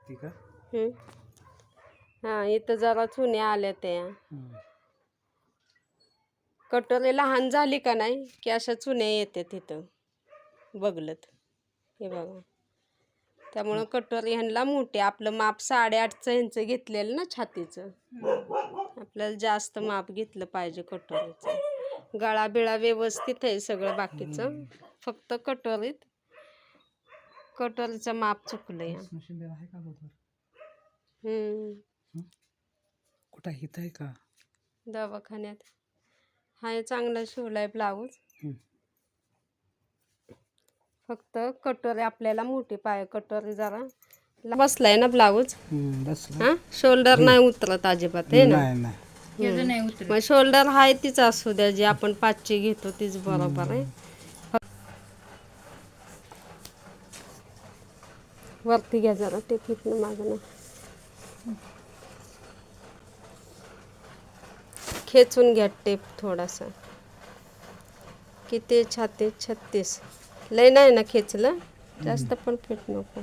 ती का हा इथं जरा चुन्या आल्या त्या कटोरी लहान झाली का नाही की अशा चुन्या येते तिथं बघलत हे बघा. त्यामुळं कटोरी ह्यांना मोठे आपलं माप 8.5 इंच घेतलेलं ना छातीचं. आपल्याला जास्त माप घेतलं पाहिजे कटोरीचं. गळा बिळा व्यवस्थित आहे सगळं बाकीचं, फक्त कटोरीचं माप चुकलंय. आहे का बरोबर? कुठं हित आहे का दवाखान्यात हाय चांगला शिवलाय ब्लाऊज. फक्त कटोरी आपल्याला मोठी कटोरी जरा बसलाय ना ब्लाऊज. हा शोल्डर नाही उतरत अजिबात आहे ना. मग शोल्डर हाय तीच असू द्या, जी आपण 5ची घेतो तीच बरोबर आहे. वरती घ्या जरा टेपीतनं मागणं खेचून घ्या टेप थोडासा. किती छाती 36 लय नाही ना खेचलं जास्त पण फिट नको.